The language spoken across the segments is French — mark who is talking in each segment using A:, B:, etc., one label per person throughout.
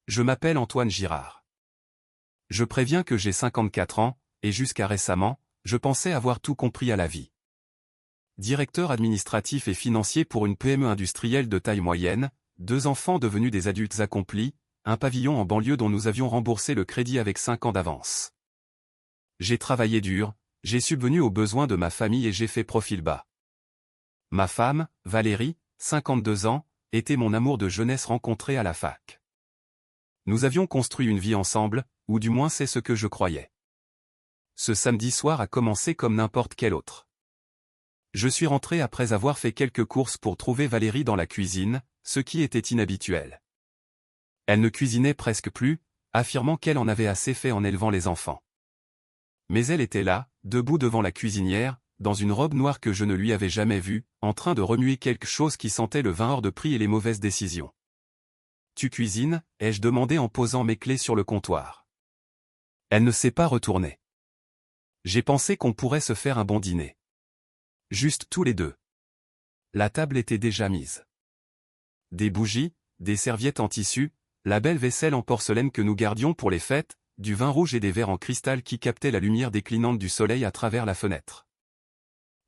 A: Je m'appelle Antoine Girard. Je préviens que j'ai 54 ans, et jusqu'à récemment, je pensais avoir tout compris à la vie. Directeur administratif et financier pour une PME industrielle de taille moyenne, 2 enfants devenus des adultes accomplis, un pavillon en banlieue dont nous avions remboursé le crédit avec 5 ans d'avance. J'ai travaillé dur, j'ai subvenu aux besoins de ma famille et j'ai fait profil bas. Ma femme, Valérie, 52 ans, était mon amour de jeunesse rencontré à la fac. Nous avions construit une vie ensemble, ou du moins c'est ce que je croyais. Ce samedi soir a commencé comme n'importe quel autre. Je suis rentré après avoir fait quelques courses pour trouver Valérie dans la cuisine, ce qui était inhabituel. Elle ne cuisinait presque plus, affirmant qu'elle en avait assez fait en élevant les enfants. Mais elle était là, debout devant la cuisinière, dans une robe noire que je ne lui avais jamais vue, en train de remuer quelque chose qui sentait le vin hors de prix et les mauvaises décisions. « Tu cuisines ?» ai-je demandé en posant mes clés sur le comptoir. Elle ne s'est pas retournée. J'ai pensé qu'on pourrait se faire un bon dîner. Juste tous les deux. La table était déjà mise. Des bougies, des serviettes en tissu, la belle vaisselle en porcelaine que nous gardions pour les fêtes, du vin rouge et des verres en cristal qui captaient la lumière déclinante du soleil à travers la fenêtre.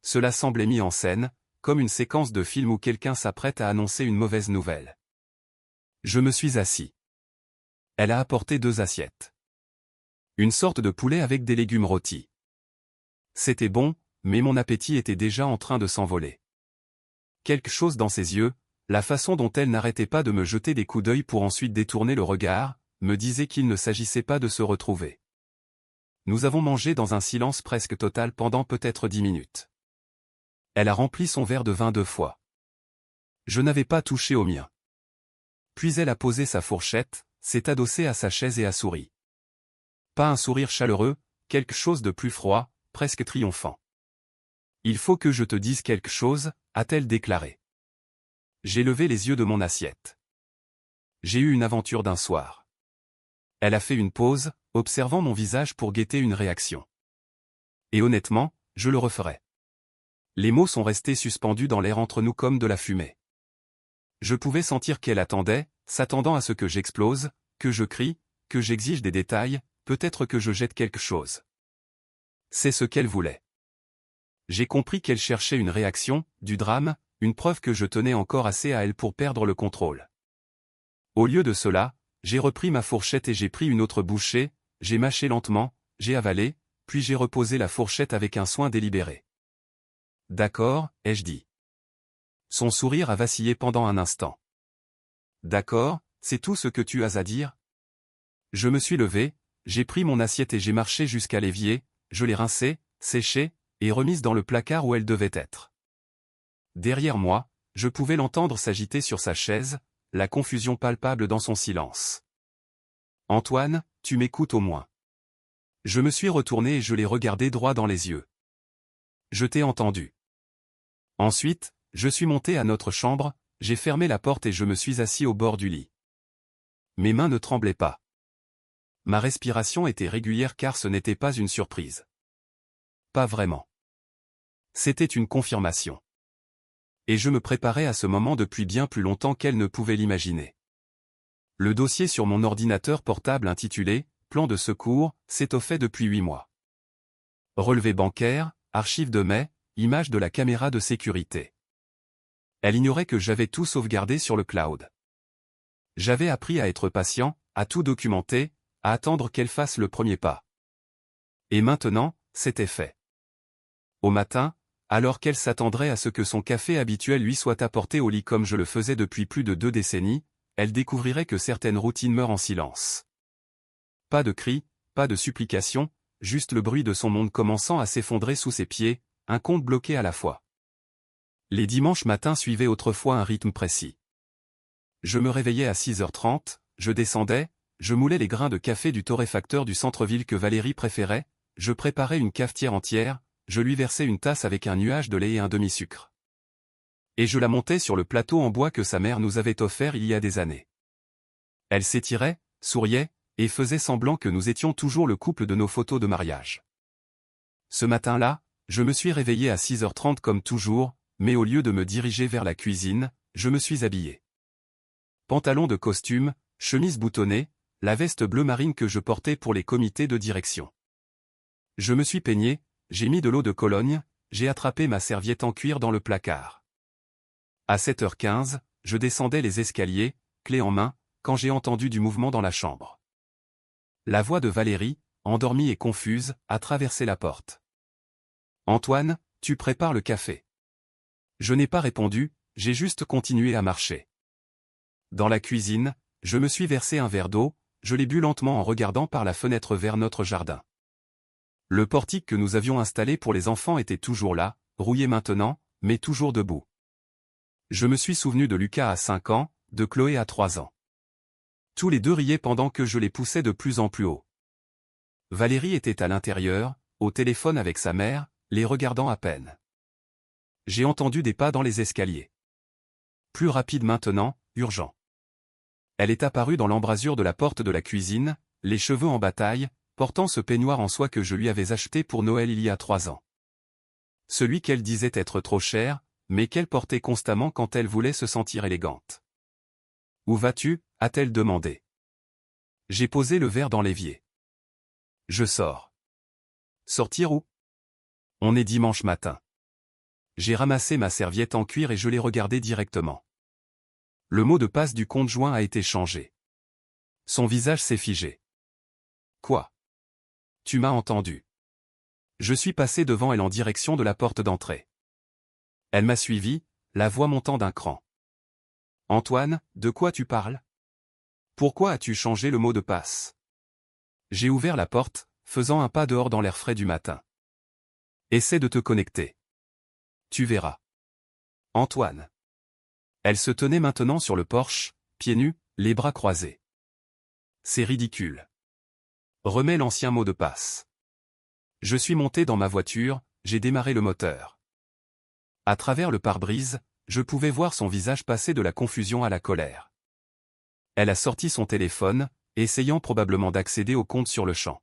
A: Cela semblait mis en scène, comme une séquence de film où quelqu'un s'apprête à annoncer une mauvaise nouvelle. Je me suis assis. Elle a apporté 2 assiettes. Une sorte de poulet avec des légumes rôtis. C'était bon, mais mon appétit était déjà en train de s'envoler. Quelque chose dans ses yeux, la façon dont elle n'arrêtait pas de me jeter des coups d'œil pour ensuite détourner le regard, me disait qu'il ne s'agissait pas de se retrouver. Nous avons mangé dans un silence presque total pendant peut-être 10 minutes. Elle a rempli son verre de vin 2 fois. Je n'avais pas touché au mien. Puis elle a posé sa fourchette, s'est adossée à sa chaise et a souri. Pas un sourire chaleureux, quelque chose de plus froid, presque triomphant. « Il faut que je te dise quelque chose », a-t-elle déclaré. J'ai levé les yeux de mon assiette. J'ai eu une aventure d'un soir. Elle a fait une pause, observant mon visage pour guetter une réaction. Et honnêtement, je le referai. Les mots sont restés suspendus dans l'air entre nous comme de la fumée. Je pouvais sentir qu'elle attendait, s'attendant à ce que j'explose, que je crie, que j'exige des détails, peut-être que je jette quelque chose. C'est ce qu'elle voulait. J'ai compris qu'elle cherchait une réaction, du drame, une preuve que je tenais encore assez à elle pour perdre le contrôle. Au lieu de cela, j'ai repris ma fourchette et j'ai pris une autre bouchée, j'ai mâché lentement, j'ai avalé, puis j'ai reposé la fourchette avec un soin délibéré. « D'accord », ai-je dit. Son sourire a vacillé pendant un instant. « D'accord, c'est tout ce que tu as à dire ?» Je me suis levé, j'ai pris mon assiette et j'ai marché jusqu'à l'évier, je l'ai rincée, séchée, et remise dans le placard où elle devait être. Derrière moi, je pouvais l'entendre s'agiter sur sa chaise, la confusion palpable dans son silence. « Antoine, tu m'écoutes au moins. » Je me suis retourné et je l'ai regardé droit dans les yeux. « Je t'ai entendu. » Ensuite, je suis monté à notre chambre, j'ai fermé la porte et je me suis assis au bord du lit. Mes mains ne tremblaient pas. Ma respiration était régulière car ce n'était pas une surprise. Pas vraiment. C'était une confirmation. Et je me préparais à ce moment depuis bien plus longtemps qu'elle ne pouvait l'imaginer. Le dossier sur mon ordinateur portable intitulé « Plan de secours » s'étoffait depuis 8 mois. Relevé bancaire, archives de mai, images de la caméra de sécurité. Elle ignorait que j'avais tout sauvegardé sur le cloud. J'avais appris à être patient, à tout documenter, à attendre qu'elle fasse le premier pas. Et maintenant, c'était fait. Au matin, alors qu'elle s'attendrait à ce que son café habituel lui soit apporté au lit comme je le faisais depuis plus de 2 décennies, elle découvrirait que certaines routines meurent en silence. Pas de cris, pas de supplications, juste le bruit de son monde commençant à s'effondrer sous ses pieds, un compte bloqué à la fois. Les dimanches matins suivaient autrefois un rythme précis. Je me réveillais à 6h30, je descendais, je moulais les grains de café du torréfacteur du centre-ville que Valérie préférait, je préparais une cafetière entière, je lui versais une tasse avec un nuage de lait et un demi-sucre. Et je la montais sur le plateau en bois que sa mère nous avait offert il y a des années. Elle s'étirait, souriait, et faisait semblant que nous étions toujours le couple de nos photos de mariage. Ce matin-là, je me suis réveillé à 6h30 comme toujours, mais au lieu de me diriger vers la cuisine, je me suis habillé. Pantalon de costume, chemise boutonnée, la veste bleu marine que je portais pour les comités de direction. Je me suis peigné, j'ai mis de l'eau de Cologne, j'ai attrapé ma serviette en cuir dans le placard. À 7h15, je descendais les escaliers, clé en main, quand j'ai entendu du mouvement dans la chambre. La voix de Valérie, endormie et confuse, a traversé la porte. « Antoine, tu prépares le café. » Je n'ai pas répondu, j'ai juste continué à marcher. Dans la cuisine, je me suis versé un verre d'eau, je l'ai bu lentement en regardant par la fenêtre vers notre jardin. Le portique que nous avions installé pour les enfants était toujours là, rouillé maintenant, mais toujours debout. Je me suis souvenu de Lucas à 5 ans, de Chloé à 3 ans. Tous les deux riaient pendant que je les poussais de plus en plus haut. Valérie était à l'intérieur, au téléphone avec sa mère, les regardant à peine. J'ai entendu des pas dans les escaliers. Plus rapide maintenant, urgent. Elle est apparue dans l'embrasure de la porte de la cuisine, les cheveux en bataille, portant ce peignoir en soie que je lui avais acheté pour Noël il y a 3 ans. Celui qu'elle disait être trop cher, mais qu'elle portait constamment quand elle voulait se sentir élégante. « Où vas-tu » a-t-elle demandé. J'ai posé le verre dans l'évier. Je sors. Sortir où? On est dimanche matin. J'ai ramassé ma serviette en cuir et je l'ai regardée directement. Le mot de passe du compte joint a été changé. Son visage s'est figé. Quoi? Tu m'as entendu. Je suis passé devant elle en direction de la porte d'entrée. Elle m'a suivi, la voix montant d'un cran. Antoine, de quoi tu parles? Pourquoi as-tu changé le mot de passe? J'ai ouvert la porte, faisant un pas dehors dans l'air frais du matin. Essaie de te connecter. Tu verras. Antoine. Elle se tenait maintenant sur le porche, pieds nus, les bras croisés. C'est ridicule. Remets l'ancien mot de passe. Je suis monté dans ma voiture, j'ai démarré le moteur. À travers le pare-brise, je pouvais voir son visage passer de la confusion à la colère. Elle a sorti son téléphone, essayant probablement d'accéder au compte sur le champ.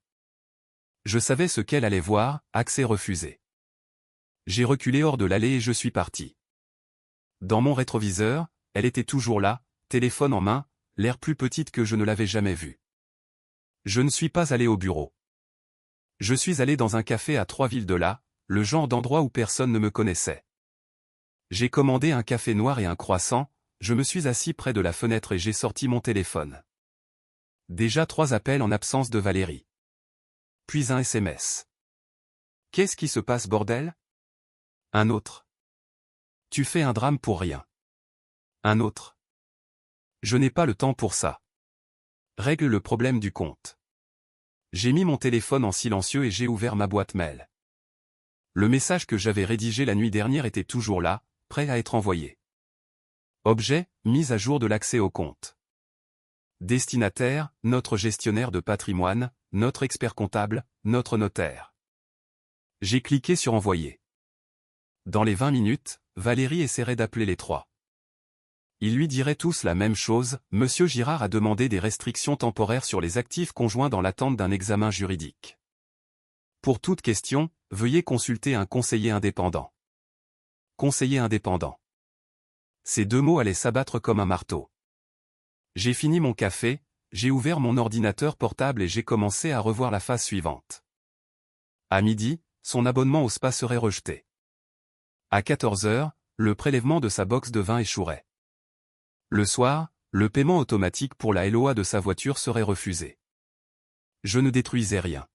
A: Je savais ce qu'elle allait voir, accès refusé. J'ai reculé hors de l'allée et je suis parti. Dans mon rétroviseur, elle était toujours là, téléphone en main, l'air plus petite que je ne l'avais jamais vue. Je ne suis pas allé au bureau. Je suis allé dans un café à 3 villes de là, le genre d'endroit où personne ne me connaissait. J'ai commandé un café noir et un croissant, je me suis assis près de la fenêtre et j'ai sorti mon téléphone. Déjà 3 appels en absence de Valérie. Puis un SMS. Qu'est-ce qui se passe, bordel? Un autre. Tu fais un drame pour rien. Un autre. Je n'ai pas le temps pour ça. Règle le problème du compte. J'ai mis mon téléphone en silencieux et j'ai ouvert ma boîte mail. Le message que j'avais rédigé la nuit dernière était toujours là, prêt à être envoyé. Objet, mise à jour de l'accès au compte. Destinataire, notre gestionnaire de patrimoine, notre expert comptable, notre notaire. J'ai cliqué sur envoyer. Dans les 20 minutes, Valérie essaierait d'appeler les 3. Ils lui diraient tous la même chose, Monsieur Girard a demandé des restrictions temporaires sur les actifs conjoints dans l'attente d'un examen juridique. Pour toute question, veuillez consulter un conseiller indépendant. Conseiller indépendant. Ces 2 mots allaient s'abattre comme un marteau. J'ai fini mon café, j'ai ouvert mon ordinateur portable et j'ai commencé à revoir la phase suivante. À midi, son abonnement au spa serait rejeté. À 14h, le prélèvement de sa box de vin échouerait. Le soir, le paiement automatique pour la LOA de sa voiture serait refusé. Je ne détruisais rien.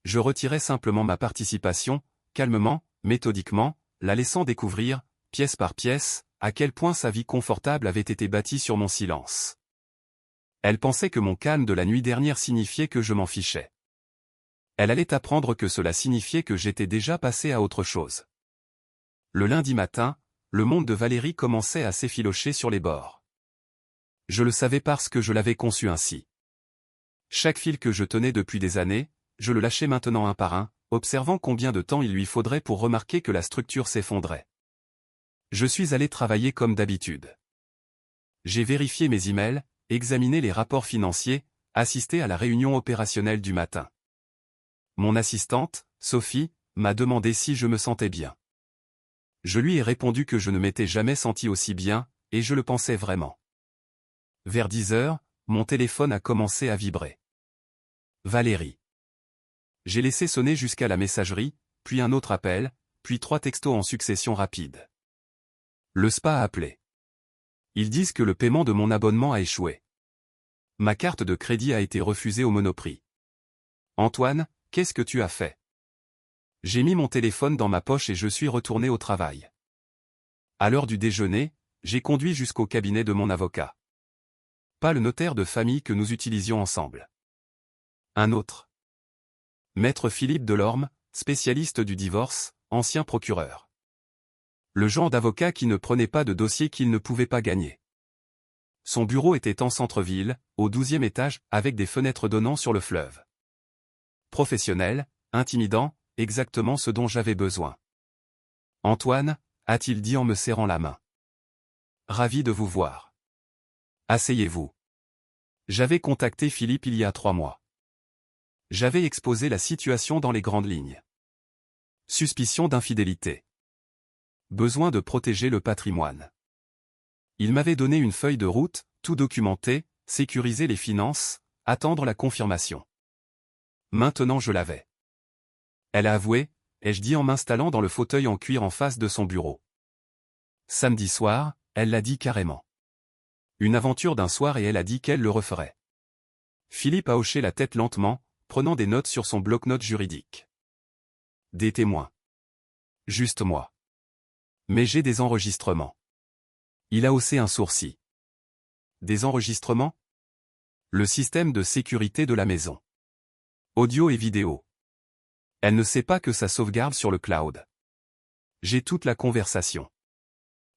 A: Je retirais simplement ma participation, calmement, méthodiquement, la laissant découvrir, pièce par pièce, à quel point sa vie confortable avait été bâtie sur mon silence. Elle pensait que mon calme de la nuit dernière signifiait que je m'en fichais. Elle allait apprendre que cela signifiait que j'étais déjà passé à autre chose. Le lundi matin, le monde de Valérie commençait à s'effilocher sur les bords. Je le savais parce que je l'avais conçu ainsi. Chaque fil que je tenais depuis des années, je le lâchais maintenant un par un, observant combien de temps il lui faudrait pour remarquer que la structure s'effondrait. Je suis allé travailler comme d'habitude. J'ai vérifié mes emails, examiné les rapports financiers, assisté à la réunion opérationnelle du matin. Mon assistante, Sophie, m'a demandé si je me sentais bien. Je lui ai répondu que je ne m'étais jamais senti aussi bien, et je le pensais vraiment. Vers 10h, mon téléphone a commencé à vibrer. Valérie. J'ai laissé sonner jusqu'à la messagerie, puis un autre appel, puis 3 textos en succession rapide. Le spa a appelé. Ils disent que le paiement de mon abonnement a échoué. Ma carte de crédit a été refusée au Monoprix. Antoine, qu'est-ce que tu as fait? J'ai mis mon téléphone dans ma poche et je suis retourné au travail. À l'heure du déjeuner, j'ai conduit jusqu'au cabinet de mon avocat. Pas le notaire de famille que nous utilisions ensemble. Un autre. Maître Philippe Delorme, spécialiste du divorce, ancien procureur. Le genre d'avocat qui ne prenait pas de dossier qu'il ne pouvait pas gagner. Son bureau était en centre-ville, au 12e étage, avec des fenêtres donnant sur le fleuve. Professionnel, intimidant, exactement ce dont j'avais besoin. Antoine, a-t-il dit en me serrant la main. Ravi de vous voir. Asseyez-vous. J'avais contacté Philippe il y a 3 mois. J'avais exposé la situation dans les grandes lignes. Suspicion d'infidélité. Besoin de protéger le patrimoine. Il m'avait donné une feuille de route, tout documenté, sécuriser les finances, attendre la confirmation. Maintenant je l'avais. Elle a avoué, ai-je dit en m'installant dans le fauteuil en cuir en face de son bureau. Samedi soir, elle l'a dit carrément. Une aventure d'un soir et elle a dit qu'elle le referait. Philippe a hoché la tête lentement, prenant des notes sur son bloc-notes juridique. Des témoins. Juste moi. Mais j'ai des enregistrements. Il a haussé un sourcil. Des enregistrements? Le système de sécurité de la maison. Audio et vidéo. Elle ne sait pas que ça sauvegarde sur le cloud. J'ai toute la conversation.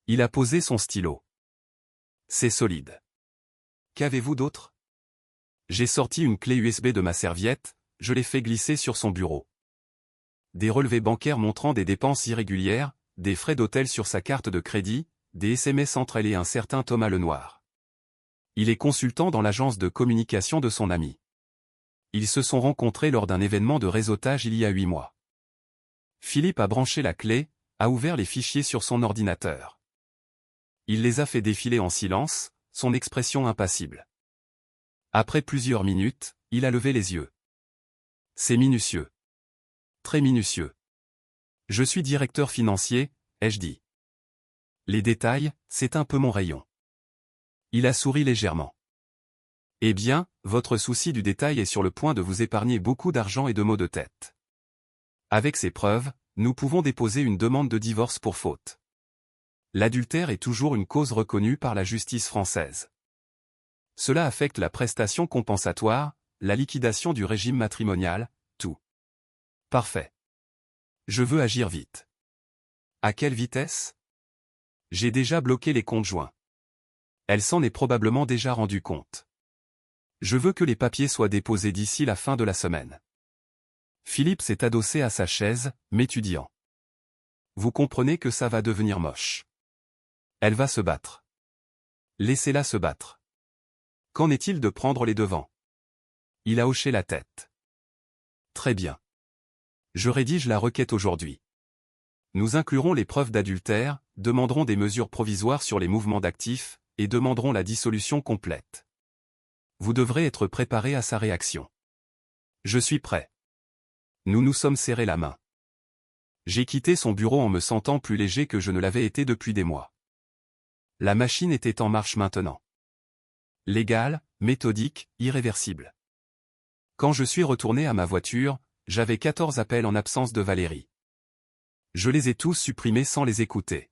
A: Il a posé son stylo. C'est solide. Qu'avez-vous d'autre? J'ai sorti une clé USB de ma serviette, je l'ai fait glisser sur son bureau. Des relevés bancaires montrant des dépenses irrégulières, des frais d'hôtel sur sa carte de crédit, des SMS entre elle et un certain Thomas Lenoir. Il est consultant dans l'agence de communication de son ami. Ils se sont rencontrés lors d'un événement de réseautage il y a 8 mois. Philippe a branché la clé, a ouvert les fichiers sur son ordinateur. Il les a fait défiler en silence, son expression impassible. Après plusieurs minutes, il a levé les yeux. C'est minutieux. Très minutieux. Je suis directeur financier, ai-je dit. Les détails, c'est un peu mon rayon. Il a souri légèrement. Eh bien, votre souci du détail est sur le point de vous épargner beaucoup d'argent et de maux de tête. Avec ces preuves, nous pouvons déposer une demande de divorce pour faute. L'adultère est toujours une cause reconnue par la justice française. Cela affecte la prestation compensatoire, la liquidation du régime matrimonial, tout. Parfait. Je veux agir vite. À quelle vitesse? J'ai déjà bloqué les comptes joints. Elle s'en est probablement déjà rendue compte. Je veux que les papiers soient déposés d'ici la fin de la semaine. Philippe s'est adossé à sa chaise, m'étudiant. Vous comprenez que ça va devenir moche. Elle va se battre. Laissez-la se battre. Qu'en est-il de prendre les devants? Il a hoché la tête. Très bien. Je rédige la requête aujourd'hui. Nous inclurons les preuves d'adultère, demanderons des mesures provisoires sur les mouvements d'actifs, et demanderons la dissolution complète. Vous devrez être préparé à sa réaction. Je suis prêt. Nous nous sommes serrés la main. J'ai quitté son bureau en me sentant plus léger que je ne l'avais été depuis des mois. La machine était en marche maintenant. Légale, méthodique, irréversible. Quand je suis retourné à ma voiture, j'avais 14 appels en absence de Valérie. Je les ai tous supprimés sans les écouter.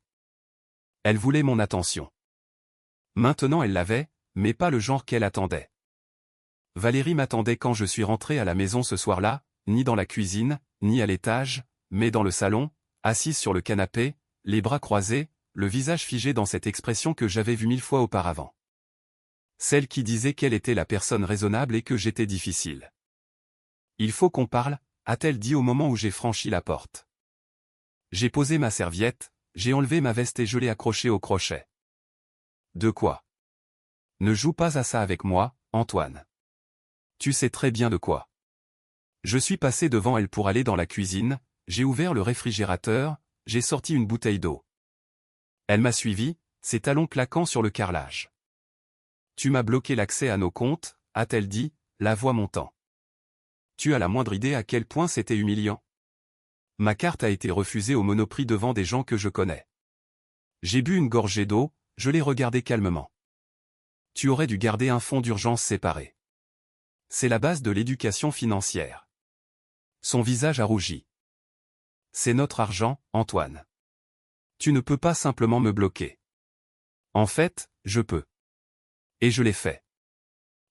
A: Elle voulait mon attention. Maintenant elle l'avait, mais pas le genre qu'elle attendait. Valérie m'attendait quand je suis rentré à la maison ce soir-là, ni dans la cuisine, ni à l'étage, mais dans le salon, assise sur le canapé, les bras croisés, le visage figé dans cette expression que j'avais vue 1000 fois auparavant. Celle qui disait qu'elle était la personne raisonnable et que j'étais difficile. Il faut qu'on parle, a-t-elle dit au moment où j'ai franchi la porte. J'ai posé ma serviette, j'ai enlevé ma veste et je l'ai accrochée au crochet. De quoi? Ne joue pas à ça avec moi, Antoine. Tu sais très bien de quoi. Je suis passé devant elle pour aller dans la cuisine, j'ai ouvert le réfrigérateur, j'ai sorti une bouteille d'eau. Elle m'a suivi, ses talons claquant sur le carrelage. Tu m'as bloqué l'accès à nos comptes, a-t-elle dit, la voix montant. Tu as la moindre idée à quel point c'était humiliant? Ma carte a été refusée au Monoprix devant des gens que je connais. J'ai bu une gorgée d'eau, je l'ai regardé calmement. Tu aurais dû garder un fonds d'urgence séparé. C'est la base de l'éducation financière. Son visage a rougi. C'est notre argent, Antoine. Tu ne peux pas simplement me bloquer. En fait, je peux. Et je l'ai fait.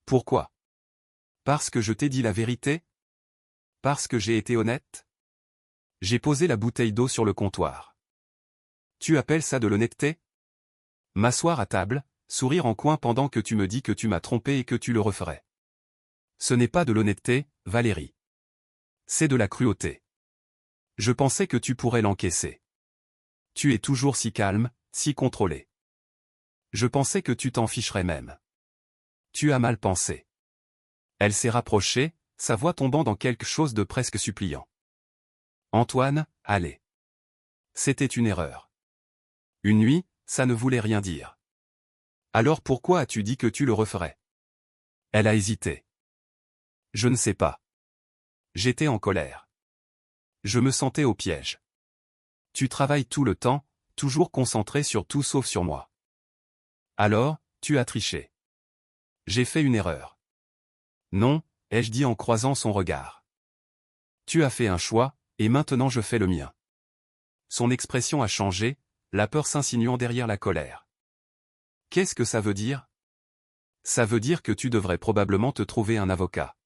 A: Pourquoi? Parce que je t'ai dit la vérité? Parce que j'ai été honnête? J'ai posé la bouteille d'eau sur le comptoir. Tu appelles ça de l'honnêteté? M'asseoir à table, sourire en coin pendant que tu me dis que tu m'as trompé et que tu le referais. Ce n'est pas de l'honnêteté, Valérie. C'est de la cruauté. Je pensais que tu pourrais l'encaisser. Tu es toujours si calme, si contrôlé. Je pensais que tu t'en ficherais même. Tu as mal pensé. Elle s'est rapprochée, sa voix tombant dans quelque chose de presque suppliant. Antoine, allez. C'était une erreur. Une nuit, ça ne voulait rien dire. Alors pourquoi as-tu dit que tu le referais? Elle a hésité. Je ne sais pas. J'étais en colère. Je me sentais au piège. Tu travailles tout le temps, toujours concentré sur tout sauf sur moi. Alors, tu as triché. J'ai fait une erreur. Non, ai-je dit en croisant son regard. Tu as fait un choix, et maintenant je fais le mien. Son expression a changé, la peur s'insinuant derrière la colère. Qu'est-ce que ça veut dire? Ça veut dire que tu devrais probablement te trouver un avocat.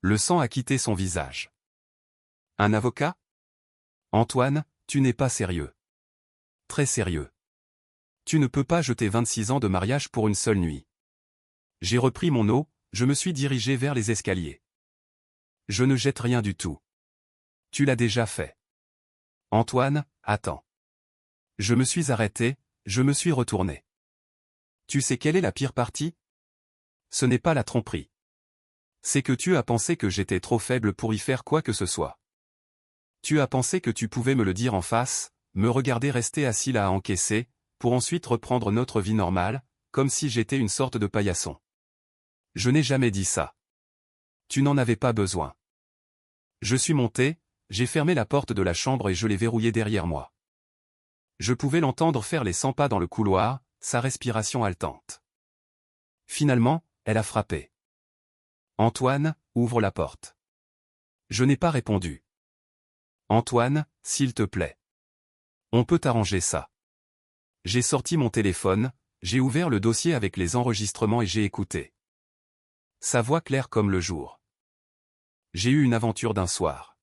A: Le sang a quitté son visage. Un avocat? Antoine, tu n'es pas sérieux. Très sérieux. Tu ne peux pas jeter 26 ans de mariage pour une seule nuit. J'ai repris mon eau, je me suis dirigé vers les escaliers. Je ne jette rien du tout. Tu l'as déjà fait. Antoine, attends. Je me suis arrêté, je me suis retourné. Tu sais quelle est la pire partie? Ce n'est pas la tromperie. C'est que tu as pensé que j'étais trop faible pour y faire quoi que ce soit. Tu as pensé que tu pouvais me le dire en face, me regarder rester assis là à encaisser, pour ensuite reprendre notre vie normale, comme si j'étais une sorte de paillasson. Je n'ai jamais dit ça. Tu n'en avais pas besoin. Je suis monté, j'ai fermé la porte de la chambre et je l'ai verrouillée derrière moi. Je pouvais l'entendre faire les 100 pas dans le couloir, sa respiration haletante. Finalement, elle a frappé. Antoine, ouvre la porte. Je n'ai pas répondu. Antoine, s'il te plaît. On peut arranger ça. J'ai sorti mon téléphone, j'ai ouvert le dossier avec les enregistrements et j'ai écouté. Sa voix claire comme le jour. J'ai eu une aventure d'un soir.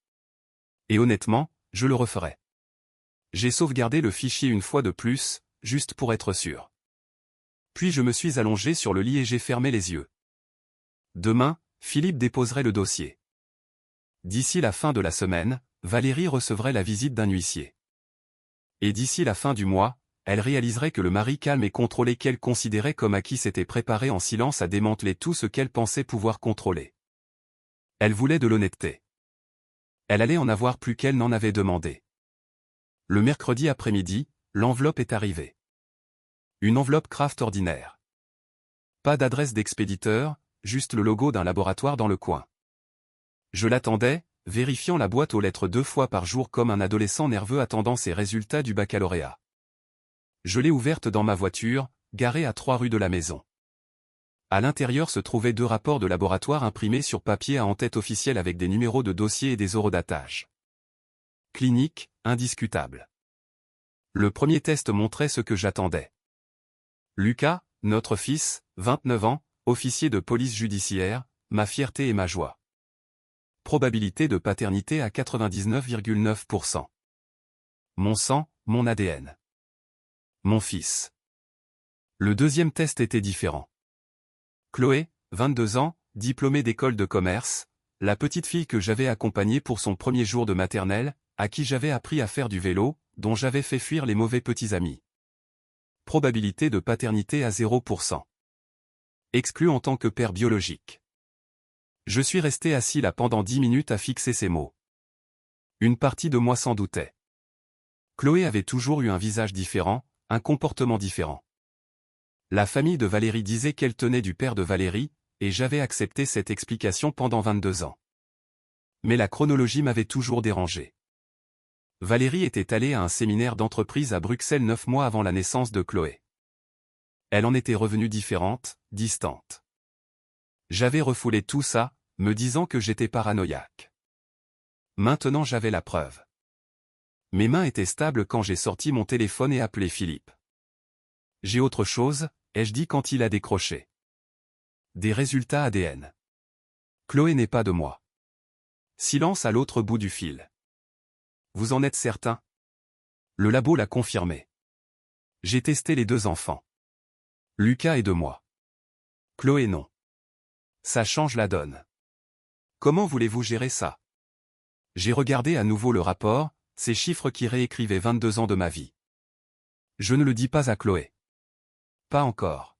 A: Et honnêtement, je le referai. J'ai sauvegardé le fichier une fois de plus, juste pour être sûr. Puis je me suis allongé sur le lit et j'ai fermé les yeux. Demain, Philippe déposerait le dossier. D'ici la fin de la semaine, Valérie recevrait la visite d'un huissier. Et d'ici la fin du mois, elle réaliserait que le mari calme et contrôlé qu'elle considérait comme acquis s'était préparé en silence à démanteler tout ce qu'elle pensait pouvoir contrôler. Elle voulait de l'honnêteté. Elle allait en avoir plus qu'elle n'en avait demandé. Le mercredi après-midi, l'enveloppe est arrivée. Une enveloppe Kraft ordinaire. Pas d'adresse d'expéditeur, juste le logo d'un laboratoire dans le coin. Je l'attendais, vérifiant la boîte aux lettres 2 fois par jour comme un adolescent nerveux attendant ses résultats du baccalauréat. Je l'ai ouverte dans ma voiture, garée à 3 rue de la maison. À l'intérieur se trouvaient 2 rapports de laboratoire imprimés sur papier à en-tête officielle avec des numéros de dossier et des horodatages. Clinique, indiscutable. Le premier test montrait ce que j'attendais. Lucas, notre fils, 29 ans, officier de police judiciaire, ma fierté et ma joie. Probabilité de paternité à 99,9%. Mon sang, mon ADN. Mon fils. Le deuxième test était différent. Chloé, 22 ans, diplômée d'école de commerce, la petite fille que j'avais accompagnée pour son premier jour de maternelle, à qui j'avais appris à faire du vélo, dont j'avais fait fuir les mauvais petits amis. Probabilité de paternité à 0%. Exclu en tant que père biologique. Je suis resté assis là pendant 10 minutes à fixer ces mots. Une partie de moi s'en doutait. Chloé avait toujours eu un visage différent, un comportement différent. La famille de Valérie disait qu'elle tenait du père de Valérie, et j'avais accepté cette explication pendant 22 ans. Mais la chronologie m'avait toujours dérangé. Valérie était allée à un séminaire d'entreprise à Bruxelles 9 mois avant la naissance de Chloé. Elle en était revenue différente, distante. J'avais refoulé tout ça, me disant que j'étais paranoïaque. Maintenant j'avais la preuve. Mes mains étaient stables quand j'ai sorti mon téléphone et appelé Philippe. J'ai autre chose, ai-je dit quand il a décroché. Des résultats ADN. Chloé n'est pas de moi. Silence à l'autre bout du fil. Vous en êtes certain? Le labo l'a confirmé. J'ai testé les 2 enfants. Lucas est de moi. Chloé non. Ça change la donne. Comment voulez-vous gérer ça? J'ai regardé à nouveau le rapport, ces chiffres qui réécrivaient 22 ans de ma vie. Je ne le dis pas à Chloé. Pas encore.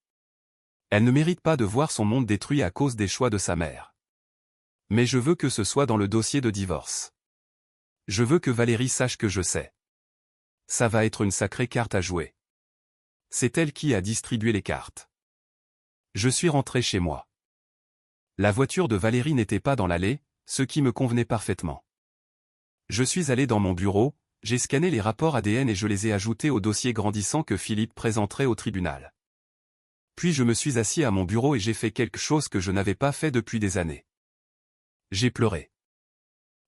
A: Elle ne mérite pas de voir son monde détruit à cause des choix de sa mère. Mais je veux que ce soit dans le dossier de divorce. Je veux que Valérie sache que je sais. Ça va être une sacrée carte à jouer. C'est elle qui a distribué les cartes. Je suis rentré chez moi. La voiture de Valérie n'était pas dans l'allée, ce qui me convenait parfaitement. Je suis allé dans mon bureau, j'ai scanné les rapports ADN et je les ai ajoutés au dossier grandissant que Philippe présenterait au tribunal. Puis je me suis assis à mon bureau et j'ai fait quelque chose que je n'avais pas fait depuis des années. J'ai pleuré.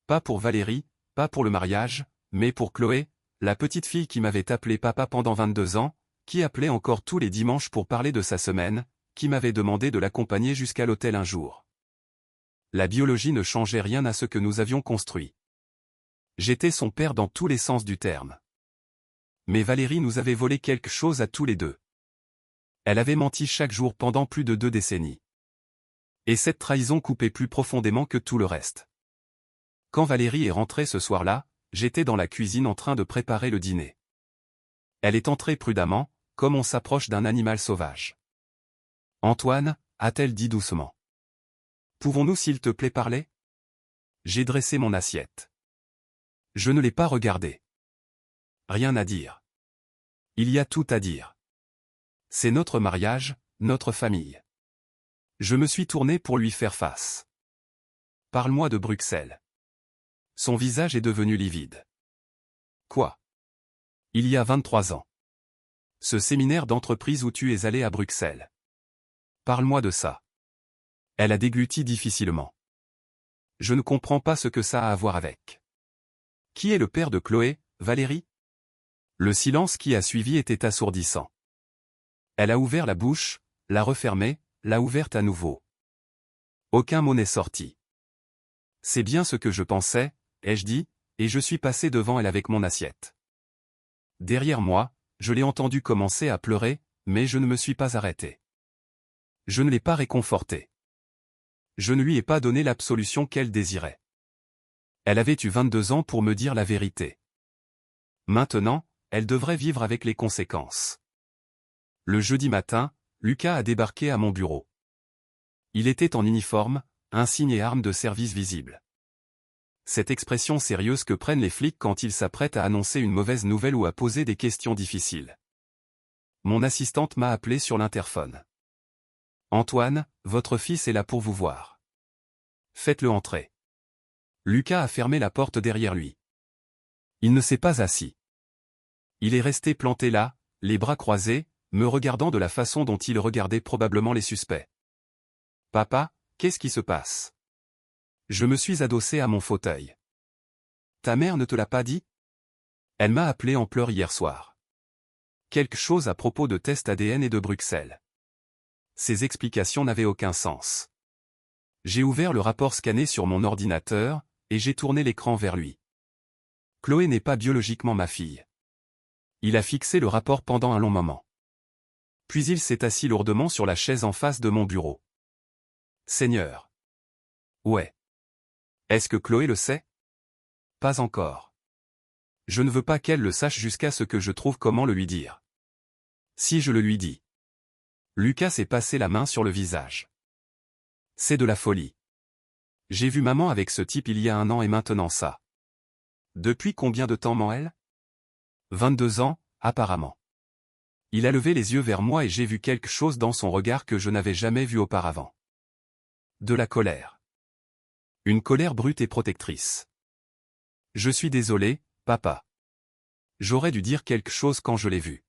A: Pas pour Valérie, pas pour le mariage, mais pour Chloé, la petite fille qui m'avait appelé papa pendant 22 ans, qui appelait encore tous les dimanches pour parler de sa semaine, qui m'avait demandé de l'accompagner jusqu'à l'hôtel un jour. La biologie ne changeait rien à ce que nous avions construit. J'étais son père dans tous les sens du terme. Mais Valérie nous avait volé quelque chose à tous les deux. Elle avait menti chaque jour pendant plus de 2 décennies. Et cette trahison coupait plus profondément que tout le reste. Quand Valérie est rentrée ce soir-là, j'étais dans la cuisine en train de préparer le dîner. Elle est entrée prudemment, comme on s'approche d'un animal sauvage. « Antoine » a-t-elle dit doucement. « Pouvons-nous s'il te plaît parler ?» J'ai dressé mon assiette. Je ne l'ai pas regardé. Rien à dire. Il y a tout à dire. C'est notre mariage, notre famille. Je me suis tourné pour lui faire face. Parle-moi de Bruxelles. Son visage est devenu livide. Quoi? Il y a 23 ans. Ce séminaire d'entreprise où tu es allé à Bruxelles. Parle-moi de ça. Elle a dégluti difficilement. Je ne comprends pas ce que ça a à voir avec. Qui est le père de Chloé, Valérie? Le silence qui a suivi était assourdissant. Elle a ouvert la bouche, l'a refermée, l'a ouverte à nouveau. Aucun mot n'est sorti. C'est bien ce que je pensais, ai-je dit, et je suis passé devant elle avec mon assiette. Derrière moi, je l'ai entendu commencer à pleurer, mais je ne me suis pas arrêté. Je ne l'ai pas réconfortée. Je ne lui ai pas donné l'absolution qu'elle désirait. Elle avait eu 22 ans pour me dire la vérité. Maintenant, elle devrait vivre avec les conséquences. Le jeudi matin, Lucas a débarqué à mon bureau. Il était en uniforme, insigne et arme de service visible. Cette expression sérieuse que prennent les flics quand ils s'apprêtent à annoncer une mauvaise nouvelle ou à poser des questions difficiles. Mon assistante m'a appelé sur l'interphone. « Antoine, votre fils est là pour vous voir. Faites-le entrer. » Lucas a fermé la porte derrière lui. Il ne s'est pas assis. Il est resté planté là, les bras croisés, me regardant de la façon dont il regardait probablement les suspects. « Papa, qu'est-ce qui se passe ?» Je me suis adossé à mon fauteuil. « Ta mère ne te l'a pas dit ?» Elle m'a appelé en pleurs hier soir. Quelque chose à propos de tests ADN et de Bruxelles. Ces explications n'avaient aucun sens. J'ai ouvert le rapport scanné sur mon ordinateur, et j'ai tourné l'écran vers lui. Chloé n'est pas biologiquement ma fille. Il a fixé le rapport pendant un long moment. Puis il s'est assis lourdement sur la chaise en face de mon bureau. Seigneur. Ouais. Est-ce que Chloé le sait? Pas encore. Je ne veux pas qu'elle le sache jusqu'à ce que je trouve comment le lui dire. Si je le lui dis. Lucas s'est passé la main sur le visage. C'est de la folie. J'ai vu maman avec ce type il y a 1 an et maintenant ça. Depuis combien de temps ment-elle? 22 ans, apparemment. Il a levé les yeux vers moi et j'ai vu quelque chose dans son regard que je n'avais jamais vu auparavant. De la colère. Une colère brute et protectrice. Je suis désolé, papa. J'aurais dû dire quelque chose quand je l'ai vu.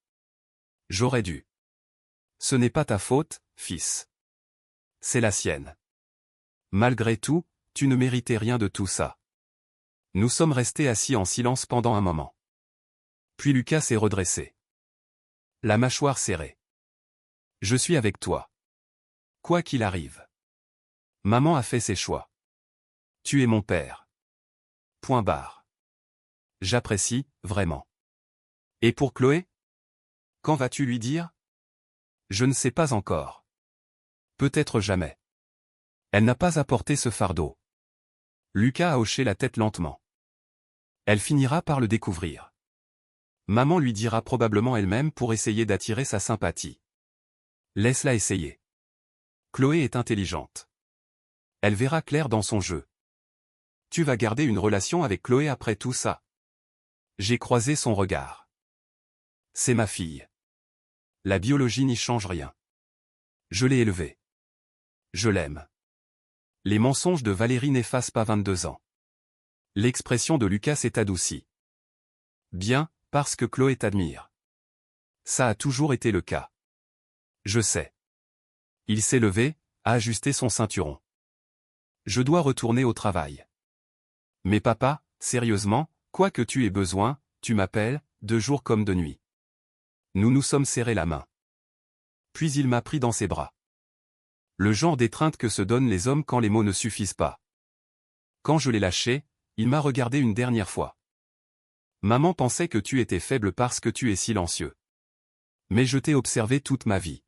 A: J'aurais dû. Ce n'est pas ta faute, fils. C'est la sienne. Malgré tout, tu ne méritais rien de tout ça. Nous sommes restés assis en silence pendant un moment. Puis Lucas s'est redressé. La mâchoire serrée. Je suis avec toi. Quoi qu'il arrive. Maman a fait ses choix. Tu es mon père. Point barre. J'apprécie, vraiment. Et pour Chloé? Quand vas-tu lui dire? Je ne sais pas encore. Peut-être jamais. Elle n'a pas apporté ce fardeau. Lucas a hoché la tête lentement. Elle finira par le découvrir. Maman lui dira probablement elle-même pour essayer d'attirer sa sympathie. Laisse-la essayer. Chloé est intelligente. Elle verra clair dans son jeu. Tu vas garder une relation avec Chloé après tout ça. J'ai croisé son regard. C'est ma fille. La biologie n'y change rien. Je l'ai élevée. Je l'aime. Les mensonges de Valérie n'effacent pas 22 ans. L'expression de Lucas s'est adoucie. Bien, parce que Chloé t'admire. Ça a toujours été le cas. Je sais. Il s'est levé, a ajusté son ceinturon. Je dois retourner au travail. Mais papa, sérieusement, quoi que tu aies besoin, tu m'appelles, de jour comme de nuit. Nous nous sommes serrés la main. Puis il m'a pris dans ses bras. Le genre d'étreinte que se donnent les hommes quand les mots ne suffisent pas. Quand je l'ai lâché, il m'a regardé une dernière fois. Maman pensait que tu étais faible parce que tu es silencieux. Mais je t'ai observé toute ma vie.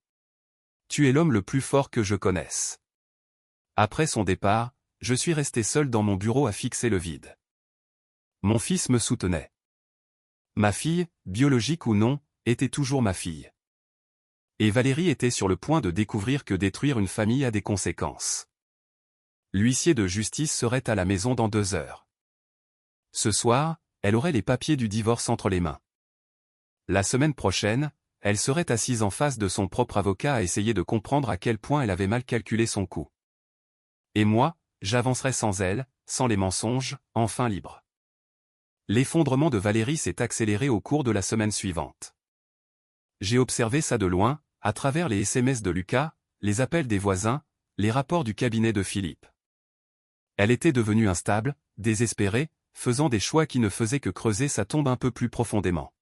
A: Tu es l'homme le plus fort que je connaisse. Après son départ, je suis resté seul dans mon bureau à fixer le vide. Mon fils me soutenait. Ma fille, biologique ou non, était toujours ma fille. Et Valérie était sur le point de découvrir que détruire une famille a des conséquences. L'huissier de justice serait à la maison dans 2 heures. Ce soir, elle aurait les papiers du divorce entre les mains. La semaine prochaine, elle serait assise en face de son propre avocat à essayer de comprendre à quel point elle avait mal calculé son coup. Et moi, j'avancerais sans elle, sans les mensonges, enfin libre. L'effondrement de Valérie s'est accéléré au cours de la semaine suivante. J'ai observé ça de loin, à travers les SMS de Lucas, les appels des voisins, les rapports du cabinet de Philippe. Elle était devenue instable, désespérée, faisant des choix qui ne faisaient que creuser sa tombe un peu plus profondément.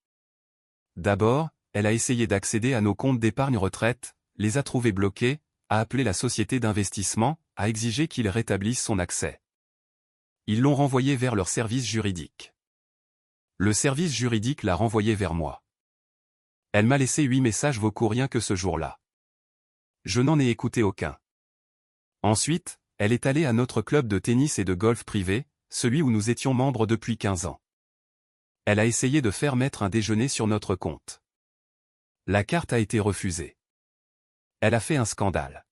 A: D'abord, elle a essayé d'accéder à nos comptes d'épargne retraite, les a trouvés bloqués, a appelé la société d'investissement, a exigé qu'ils rétablissent son accès. Ils l'ont renvoyée vers leur service juridique. Le service juridique l'a renvoyée vers moi. Elle m'a laissé 8 messages vocaux rien que ce jour-là. Je n'en ai écouté aucun. Ensuite, elle est allée à notre club de tennis et de golf privé, celui où nous étions membres depuis 15 ans. Elle a essayé de faire mettre un déjeuner sur notre compte. La carte a été refusée. Elle a fait un scandale.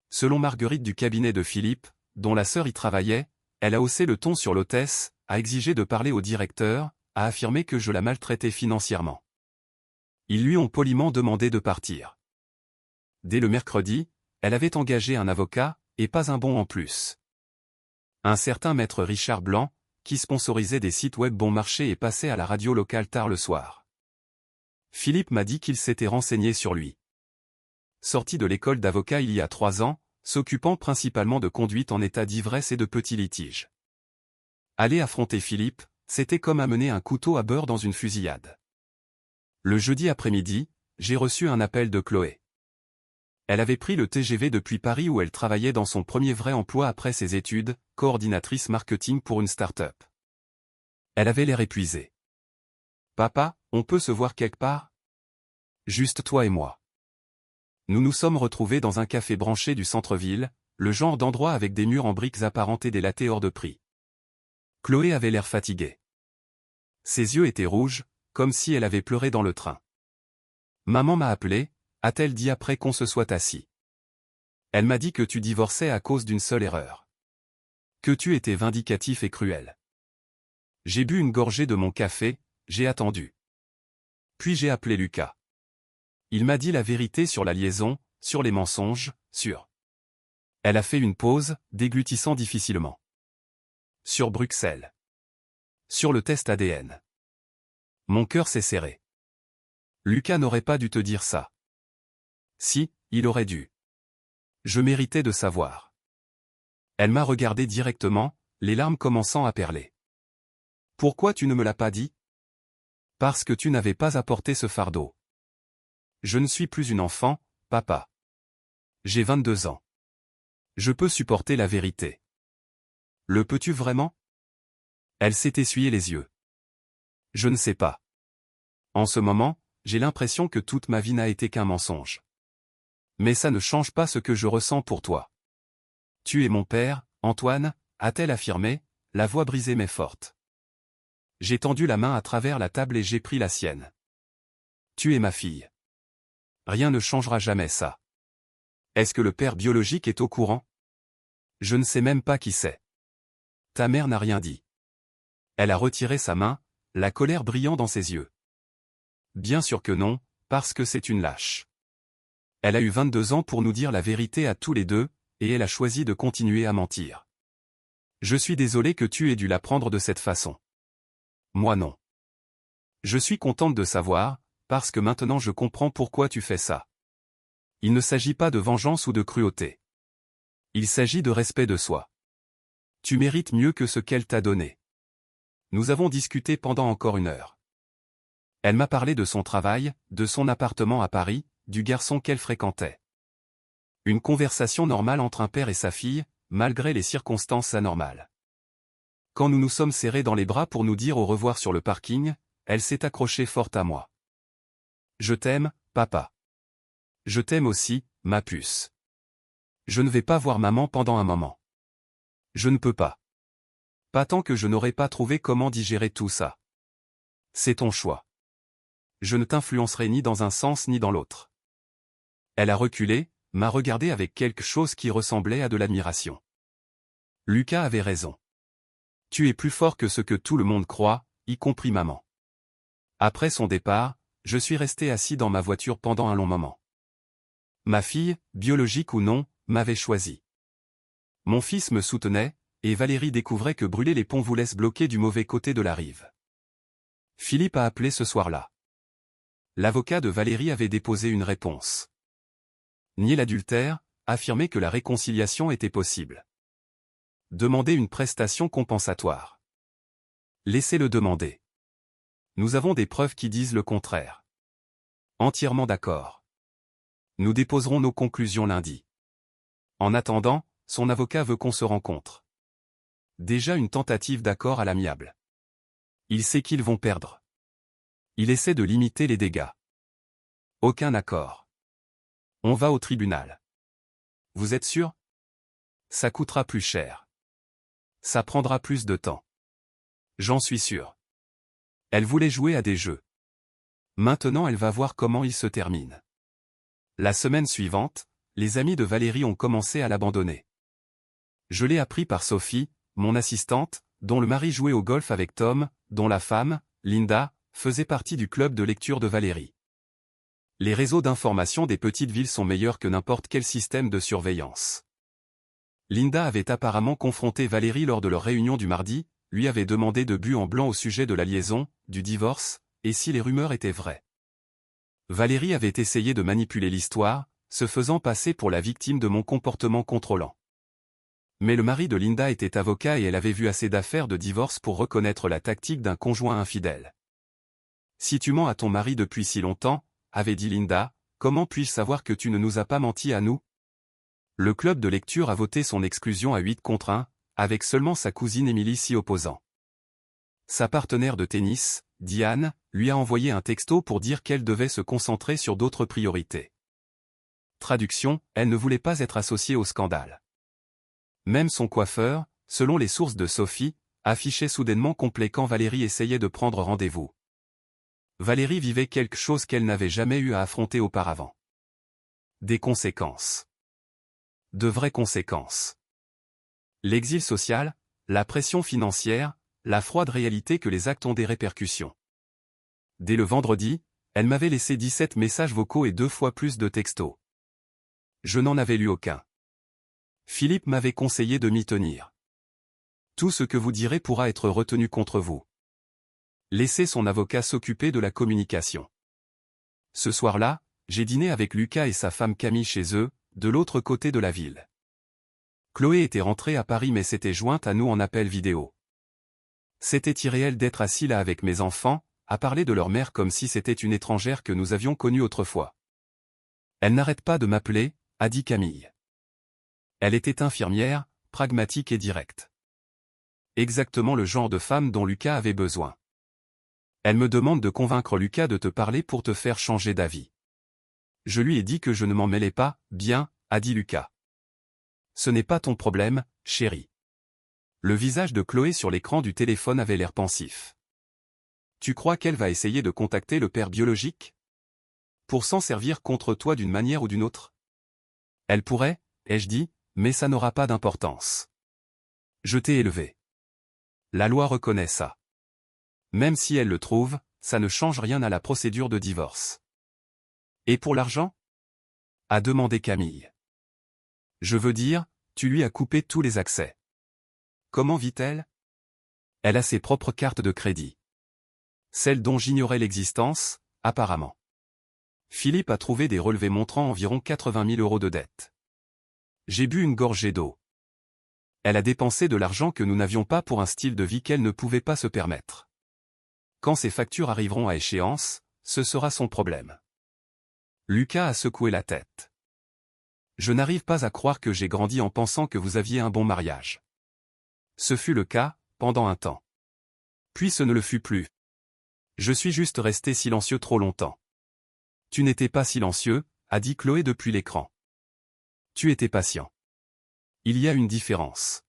A: Selon Marguerite du cabinet de Philippe, dont la sœur y travaillait, elle a haussé le ton sur l'hôtesse, a exigé de parler au directeur, a affirmé que je la maltraitais financièrement. Ils lui ont poliment demandé de partir. Dès le mercredi, elle avait engagé un avocat, et pas un bon en plus. Un certain maître Richard Blanc, qui sponsorisait des sites web bon marché et passait à la radio locale tard le soir. Philippe m'a dit qu'il s'était renseigné sur lui. Sorti de l'école d'avocat il y a 3 ans, s'occupant principalement de conduite en état d'ivresse et de petits litiges. Aller affronter Philippe, c'était comme amener un couteau à beurre dans une fusillade. Le jeudi après-midi, j'ai reçu un appel de Chloé. Elle avait pris le TGV depuis Paris où elle travaillait dans son premier vrai emploi après ses études, coordinatrice marketing pour une start-up. Elle avait l'air épuisée. « Papa, on peut se voir quelque part ? Juste toi et moi. » Nous nous sommes retrouvés dans un café branché du centre-ville, le genre d'endroit avec des murs en briques apparentés des lattés hors de prix. Chloé avait l'air fatiguée. Ses yeux étaient rouges, comme si elle avait pleuré dans le train. Maman m'a appelé, a-t-elle dit après qu'on se soit assis. Elle m'a dit que tu divorçais à cause d'une seule erreur. Que tu étais vindicatif et cruel. J'ai bu une gorgée de mon café, j'ai attendu. Puis j'ai appelé Lucas. Il m'a dit la vérité sur la liaison, sur les mensonges, sur... Elle a fait une pause, déglutissant difficilement. Sur Bruxelles. Sur le test ADN. Mon cœur s'est serré. Lucas n'aurait pas dû te dire ça. Si, il aurait dû. Je méritais de savoir. Elle m'a regardé directement, les larmes commençant à perler. Pourquoi tu ne me l'as pas dit? Parce que tu n'avais pas apporté ce fardeau. Je ne suis plus une enfant, papa. J'ai 22 ans. Je peux supporter la vérité. Le peux-tu vraiment? Elle s'est essuyée les yeux. Je ne sais pas. En ce moment, j'ai l'impression que toute ma vie n'a été qu'un mensonge. Mais ça ne change pas ce que je ressens pour toi. Tu es mon père, Antoine, a-t-elle affirmé, la voix brisée mais forte. J'ai tendu la main à travers la table et j'ai pris la sienne. Tu es ma fille. Rien ne changera jamais ça. Est-ce que le père biologique est au courant? Je ne sais même pas qui c'est. Ta mère n'a rien dit. Elle a retiré sa main, la colère brillant dans ses yeux. Bien sûr que non, parce que c'est une lâche. Elle a eu 22 ans pour nous dire la vérité à tous les deux, et elle a choisi de continuer à mentir. Je suis désolé que tu aies dû l'apprendre de cette façon. Moi non. Je suis contente de savoir, parce que maintenant je comprends pourquoi tu fais ça. Il ne s'agit pas de vengeance ou de cruauté. Il s'agit de respect de soi. Tu mérites mieux que ce qu'elle t'a donné. Nous avons discuté pendant encore 1 heure. Elle m'a parlé de son travail, de son appartement à Paris, du garçon qu'elle fréquentait. Une conversation normale entre un père et sa fille, malgré les circonstances anormales. Quand nous nous sommes serrés dans les bras pour nous dire au revoir sur le parking, elle s'est accrochée fort à moi. Je t'aime, papa. Je t'aime aussi, ma puce. Je ne vais pas voir maman pendant un moment. Je ne peux pas. Pas tant que je n'aurai pas trouvé comment digérer tout ça. C'est ton choix. Je ne t'influencerai ni dans un sens ni dans l'autre. Elle a reculé, m'a regardé avec quelque chose qui ressemblait à de l'admiration. Lucas avait raison. Tu es plus fort que ce que tout le monde croit, y compris maman. Après son départ, je suis resté assis dans ma voiture pendant un long moment. Ma fille, biologique ou non, m'avait choisi. Mon fils me soutenait, et Valérie découvrait que brûler les ponts vous laisse bloquer du mauvais côté de la rive. Philippe a appelé ce soir-là. L'avocat de Valérie avait déposé une réponse. Nier l'adultère, affirmer que la réconciliation était possible. Demander une prestation compensatoire. Laissez-le demander. Nous avons des preuves qui disent le contraire. Entièrement d'accord. Nous déposerons nos conclusions lundi. En attendant, son avocat veut qu'on se rencontre. Déjà une tentative d'accord à l'amiable. Il sait qu'ils vont perdre. Il essaie de limiter les dégâts. Aucun accord. On va au tribunal. Vous êtes sûr? Ça coûtera plus cher. Ça prendra plus de temps. J'en suis sûr. Elle voulait jouer à des jeux. Maintenant elle va voir comment ils se terminent. La semaine suivante, les amis de Valérie ont commencé à l'abandonner. Je l'ai appris par Sophie, mon assistante, dont le mari jouait au golf avec Tom, dont la femme, Linda, faisait partie du club de lecture de Valérie. Les réseaux d'information des petites villes sont meilleurs que n'importe quel système de surveillance. Linda avait apparemment confronté Valérie lors de leur réunion du mardi, lui avait demandé de but en blanc au sujet de la liaison, du divorce, et si les rumeurs étaient vraies. Valérie avait essayé de manipuler l'histoire, se faisant passer pour la victime de mon comportement contrôlant. Mais le mari de Linda était avocat et elle avait vu assez d'affaires de divorce pour reconnaître la tactique d'un conjoint infidèle. Si tu mens à ton mari depuis si longtemps, avait dit Linda, comment puis-je savoir que tu ne nous as pas menti à nous? Le club de lecture a voté son exclusion à 8 contre 1, avec seulement sa cousine Émilie s'y opposant. Sa partenaire de tennis, Diane, lui a envoyé un texto pour dire qu'elle devait se concentrer sur d'autres priorités. Traduction, elle ne voulait pas être associée au scandale. Même son coiffeur, selon les sources de Sophie, affichait soudainement complet quand Valérie essayait de prendre rendez-vous. Valérie vivait quelque chose qu'elle n'avait jamais eu à affronter auparavant. Des conséquences. De vraies conséquences. L'exil social, la pression financière, la froide réalité que les actes ont des répercussions. Dès le vendredi, Elle m'avait laissé 17 messages vocaux et 2 fois plus de textos. Je n'en avais lu aucun. Philippe m'avait conseillé de m'y tenir. Tout ce que vous direz pourra être retenu contre vous. Laissez son avocat s'occuper de la communication. Ce soir-là, j'ai dîné avec Lucas et sa femme Camille chez eux, de l'autre côté de la ville. Chloé était rentrée à Paris mais s'était jointe à nous en appel vidéo. C'était irréel d'être assis là avec mes enfants, à parler de leur mère comme si c'était une étrangère que nous avions connue autrefois. Elle n'arrête pas de m'appeler, a dit Camille. Elle était infirmière, pragmatique et directe. Exactement le genre de femme dont Lucas avait besoin. Elle me demande de convaincre Lucas de te parler pour te faire changer d'avis. Je lui ai dit que je ne m'en mêlais pas, bien, a dit Lucas. Ce n'est pas ton problème, chérie. Le visage de Chloé sur l'écran du téléphone avait l'air pensif. Tu crois qu'elle va essayer de contacter le père biologique? Pour s'en servir contre toi d'une manière ou d'une autre? Elle pourrait, ai-je dit, mais ça n'aura pas d'importance. Je t'ai élevé. La loi reconnaît ça. Même si elle le trouve, ça ne change rien à la procédure de divorce. Et pour l'argent? A demandé Camille. Je veux dire, tu lui as coupé tous les accès. Comment vit-elle? Elle a ses propres cartes de crédit. Celles dont j'ignorais l'existence, apparemment. Philippe a trouvé des relevés montrant environ 80 000 € de dette. J'ai bu une gorgée d'eau. Elle a dépensé de l'argent que nous n'avions pas pour un style de vie qu'elle ne pouvait pas se permettre. Quand ces factures arriveront à échéance, ce sera son problème. Lucas a secoué la tête. Je n'arrive pas à croire que j'ai grandi en pensant que vous aviez un bon mariage. Ce fut le cas, pendant un temps. Puis ce ne le fut plus. Je suis juste resté silencieux trop longtemps. Tu n'étais pas silencieux, a dit Chloé depuis l'écran. Tu étais patient. Il y a une différence.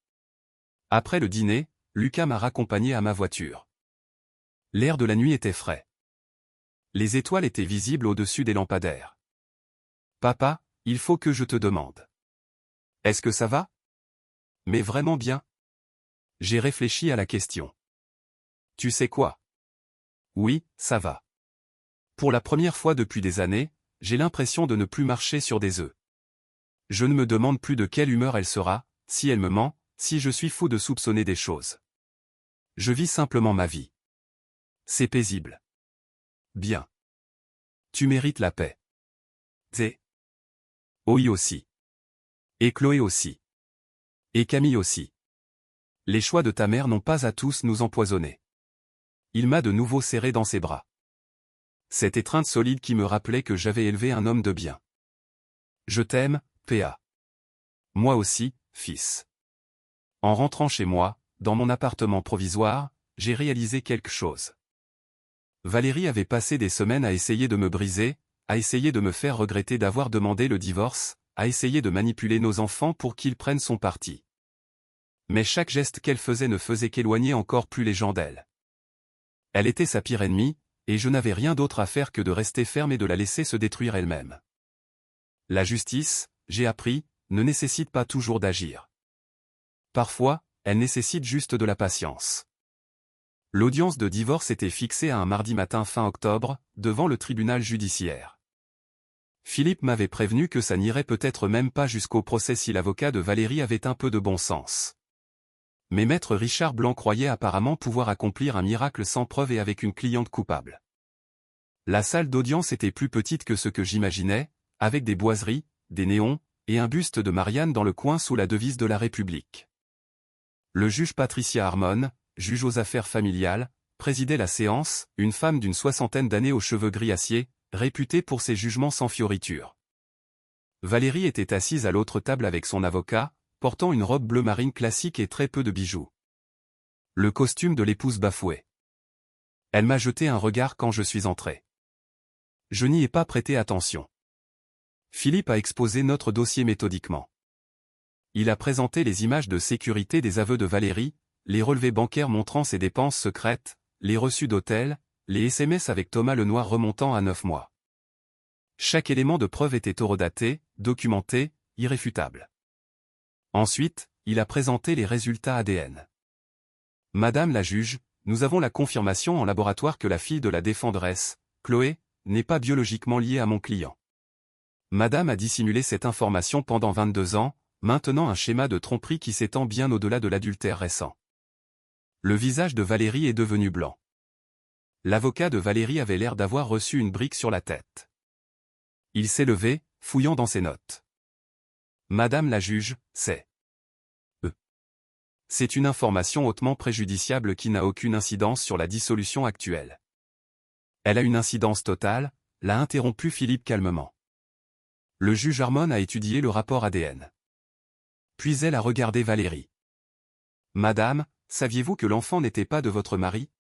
A: Après le dîner, Lucas m'a raccompagné à ma voiture. L'air de la nuit était frais. Les étoiles étaient visibles au-dessus des lampadaires. Papa, il faut que je te demande. Est-ce que ça va? Mais vraiment bien? J'ai réfléchi à la question. Tu sais quoi? Oui, ça va. Pour la première fois depuis des années, j'ai l'impression de ne plus marcher sur des œufs. Je ne me demande plus de quelle humeur elle sera, si elle me ment, si je suis fou de soupçonner des choses. Je vis simplement ma vie. C'est paisible. Bien. Tu mérites la paix. T'es. Oui aussi. Et Chloé aussi. Et Camille aussi. Les choix de ta mère n'ont pas à tous nous empoisonner. Il m'a de nouveau serré dans ses bras. Cette étreinte solide qui me rappelait que j'avais élevé un homme de bien. Je t'aime, P.A. Moi aussi, fils. En rentrant chez moi, dans mon appartement provisoire, j'ai réalisé quelque chose. Valérie avait passé des semaines à essayer de me briser, à essayer de me faire regretter d'avoir demandé le divorce, à essayer de manipuler nos enfants pour qu'ils prennent son parti. Mais chaque geste qu'elle faisait ne faisait qu'éloigner encore plus les gens d'elle. Elle était sa pire ennemie, et je n'avais rien d'autre à faire que de rester ferme et de la laisser se détruire elle-même. La justice, j'ai appris, ne nécessite pas toujours d'agir. Parfois, elle nécessite juste de la patience. L'audience de divorce était fixée à un mardi matin fin octobre, devant le tribunal judiciaire. Philippe m'avait prévenu que ça n'irait peut-être même pas jusqu'au procès si l'avocat de Valérie avait un peu de bon sens. Mais maître Richard Blanc croyait apparemment pouvoir accomplir un miracle sans preuve et avec une cliente coupable. La salle d'audience était plus petite que ce que j'imaginais, avec des boiseries, des néons, et un buste de Marianne dans le coin sous la devise de la République. Le juge Patricia Harmon, juge aux affaires familiales, présidait la séance, une femme d'une 60aine d'années aux cheveux gris acier, réputée pour ses jugements sans fioriture. Valérie était assise à l'autre table avec son avocat, portant une robe bleu marine classique et très peu de bijoux. Le costume de l'épouse bafouait. Elle m'a jeté un regard quand je suis entré. Je n'y ai pas prêté attention. Philippe a exposé notre dossier méthodiquement. Il a présenté les images de sécurité des aveux de Valérie, les relevés bancaires montrant ses dépenses secrètes, les reçus d'hôtel, les SMS avec Thomas Lenoir remontant à 9 mois. Chaque élément de preuve était horodaté, documenté, irréfutable. Ensuite, il a présenté les résultats ADN. Madame la juge, nous avons la confirmation en laboratoire que la fille de la défenderesse, Chloé, n'est pas biologiquement liée à mon client. Madame a dissimulé cette information pendant 22 ans, maintenant un schéma de tromperie qui s'étend bien au-delà de l'adultère récent. Le visage de Valérie est devenu blanc. L'avocat de Valérie avait l'air d'avoir reçu une brique sur la tête. Il s'est levé, fouillant dans ses notes. Madame la juge, c'est une information hautement préjudiciable qui n'a aucune incidence sur la dissolution actuelle. Elle a une incidence totale, l'a interrompu Philippe calmement. Le juge Harmon a étudié le rapport ADN. Puis elle a regardé Valérie. Madame, saviez-vous que l'enfant n'était pas de votre mari?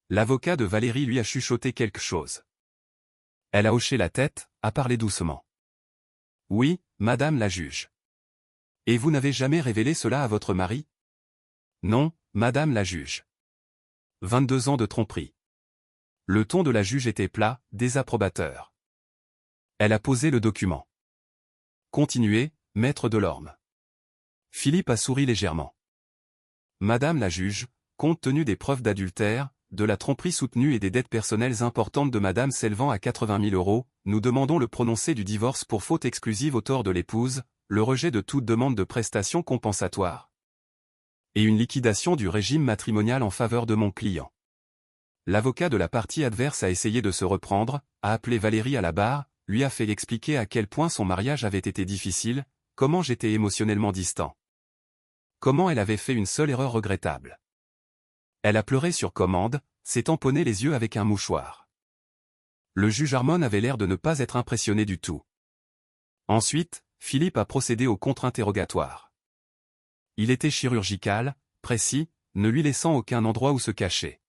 A: L'avocat de Valérie lui a chuchoté quelque chose. Elle a hoché la tête, a parlé doucement. Oui, madame la juge. Et vous n'avez jamais révélé cela à votre mari? Non, madame la juge. 22 ans de tromperie. Le ton de la juge était plat, désapprobateur. Elle a posé le document. Continuez, maître Delorme. Philippe a souri légèrement. Madame la juge, compte tenu des preuves d'adultère, de la tromperie soutenue et des dettes personnelles importantes de madame s'élevant à 80 000 €, nous demandons le prononcé du divorce pour faute exclusive au tort de l'épouse, le rejet de toute demande de prestations compensatoires et une liquidation du régime matrimonial en faveur de mon client. L'avocat de la partie adverse a essayé de se reprendre, a appelé Valérie à la barre, lui a fait expliquer à quel point son mariage avait été difficile, comment j'étais émotionnellement distant. Comment elle avait fait une seule erreur regrettable. Elle a pleuré sur commande, s'est tamponné les yeux avec un mouchoir. Le juge Harmon avait l'air de ne pas être impressionné du tout. Ensuite, Philippe a procédé au contre-interrogatoire. Il était chirurgical, précis, ne lui laissant aucun endroit où se cacher.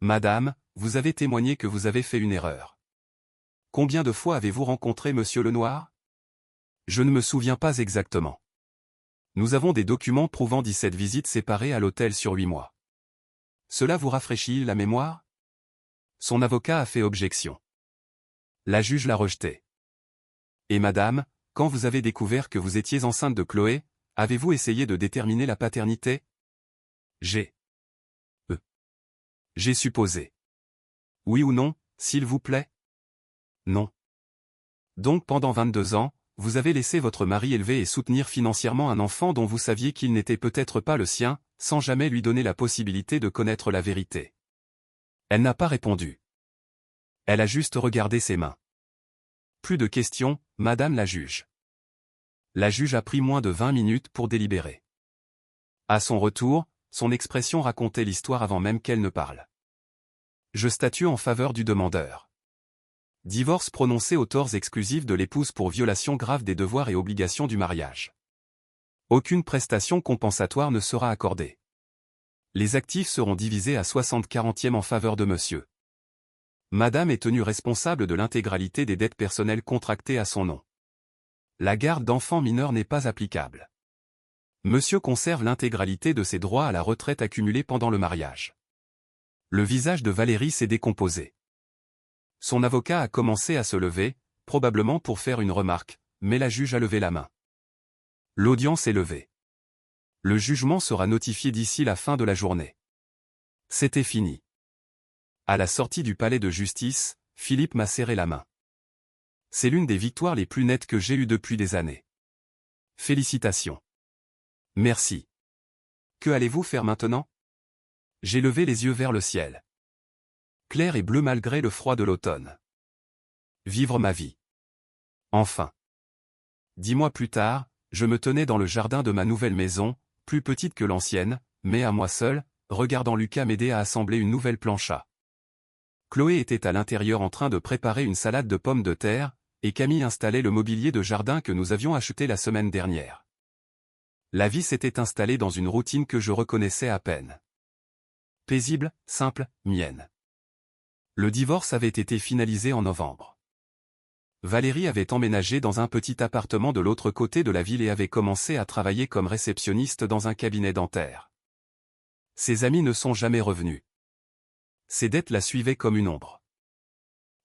A: Madame, vous avez témoigné que vous avez fait une erreur. Combien de fois avez-vous rencontré Monsieur Lenoir? Je ne me souviens pas exactement. Nous avons des documents prouvant 17 visites séparées à l'hôtel sur 8 mois. Cela vous rafraîchit la mémoire? Son avocat a fait objection. La juge l'a rejeté. Et madame, quand vous avez découvert que vous étiez enceinte de Chloé, avez-vous essayé de déterminer la paternité? J'ai supposé. Oui ou non, s'il vous plaît? Non. Donc pendant 22 ans, vous avez laissé votre mari élever et soutenir financièrement un enfant dont vous saviez qu'il n'était peut-être pas le sien, sans jamais lui donner la possibilité de connaître la vérité. Elle n'a pas répondu. Elle a juste regardé ses mains. Plus de questions, madame la juge. La juge a pris moins de 20 minutes pour délibérer. À son retour, son expression racontait l'histoire avant même qu'elle ne parle. Je statue en faveur du demandeur. Divorce prononcé aux torts exclusifs de l'épouse pour violation grave des devoirs et obligations du mariage. Aucune prestation compensatoire ne sera accordée. Les actifs seront divisés à 60/40 en faveur de monsieur. Madame est tenue responsable de l'intégralité des dettes personnelles contractées à son nom. La garde d'enfants mineurs n'est pas applicable. Monsieur conserve l'intégralité de ses droits à la retraite accumulés pendant le mariage. Le visage de Valérie s'est décomposé. Son avocat a commencé à se lever, probablement pour faire une remarque, mais la juge a levé la main. L'audience est levée. Le jugement sera notifié d'ici la fin de la journée. C'était fini. À la sortie du palais de justice, Philippe m'a serré la main. C'est l'une des victoires les plus nettes que j'ai eues depuis des années. Félicitations. Merci. Que allez-vous faire maintenant? J'ai levé les yeux vers le ciel. Clair et bleu malgré le froid de l'automne. Vivre ma vie. Enfin. 10 mois plus tard, je me tenais dans le jardin de ma nouvelle maison, plus petite que l'ancienne, mais à moi seul, regardant Lucas m'aider à assembler une nouvelle plancha. Chloé était à l'intérieur en train de préparer une salade de pommes de terre, et Camille installait le mobilier de jardin que nous avions acheté la semaine dernière. La vie s'était installée dans une routine que je reconnaissais à peine. Paisible, simple, mienne. Le divorce avait été finalisé en novembre. Valérie avait emménagé dans un petit appartement de l'autre côté de la ville et avait commencé à travailler comme réceptionniste dans un cabinet dentaire. Ses amis ne sont jamais revenus. Ses dettes la suivaient comme une ombre.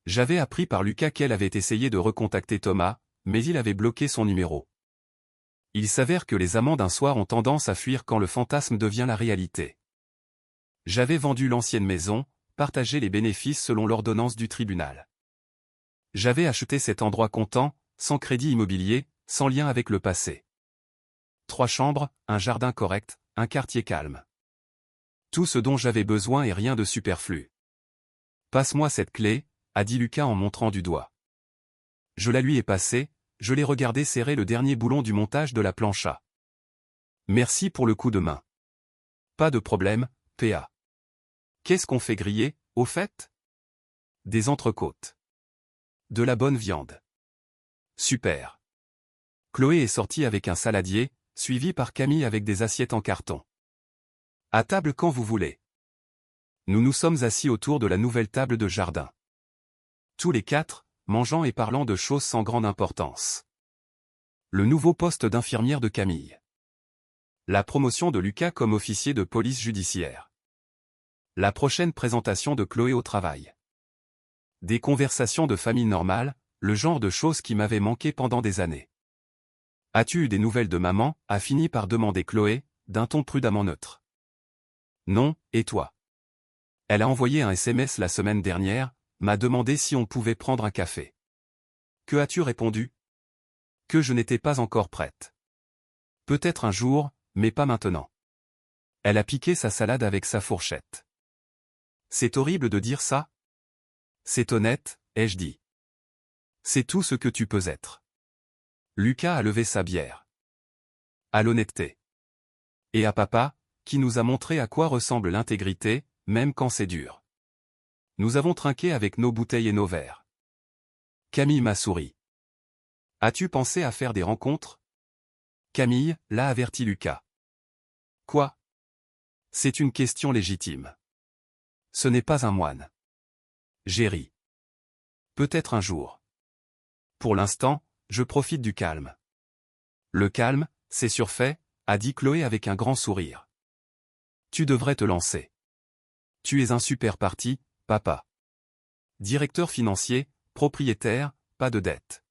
A: J'avais appris par Lucas qu'elle avait essayé de recontacter Thomas, mais il avait bloqué son numéro. Il s'avère que les amants d'un soir ont tendance à fuir quand le fantasme devient la réalité. J'avais vendu l'ancienne maison, partagé les bénéfices selon l'ordonnance du tribunal. J'avais acheté cet endroit comptant, sans crédit immobilier, sans lien avec le passé. 3 chambres, un jardin correct, un quartier calme. Tout ce dont j'avais besoin et rien de superflu. Passe-moi cette clé, a dit Lucas en montrant du doigt. Je la lui ai passée, je l'ai regardé serrer le dernier boulon du montage de la plancha. Merci pour le coup de main. Pas de problème, PA. Qu'est-ce qu'on fait griller, au fait? Des entrecôtes. De la bonne viande. Super. Chloé est sortie avec un saladier, suivi par Camille avec des assiettes en carton. À table quand vous voulez. Nous nous sommes assis autour de la nouvelle table de jardin. Tous les 4, mangeant et parlant de choses sans grande importance. Le nouveau poste d'infirmière de Camille. La promotion de Lucas comme officier de police judiciaire. La prochaine présentation de Chloé au travail. Des conversations de famille normales, le genre de choses qui m'avaient manqué pendant des années. As-tu eu des nouvelles de maman, a fini par demander Chloé, d'un ton prudemment neutre. Non, et toi? Elle a envoyé un SMS la semaine dernière, m'a demandé si on pouvait prendre un café. Que as-tu répondu? Que je n'étais pas encore prête. Peut-être un jour, mais pas maintenant. Elle a piqué sa salade avec sa fourchette. C'est horrible de dire ça? C'est honnête, ai-je dit. C'est tout ce que tu peux être. Lucas a levé sa bière. À l'honnêteté. Et à papa, qui nous a montré à quoi ressemble l'intégrité, même quand c'est dur. Nous avons trinqué avec nos bouteilles et nos verres. Camille m'a souri. As-tu pensé à faire des rencontres? Camille, l'a averti Lucas. Quoi? C'est une question légitime. Ce n'est pas un moine. J'ai ri. Peut-être un jour. Pour l'instant, je profite du calme. Le calme, c'est surfait, a dit Chloé avec un grand sourire. Tu devrais te lancer. Tu es un super parti, papa. Directeur financier, propriétaire, pas de dette.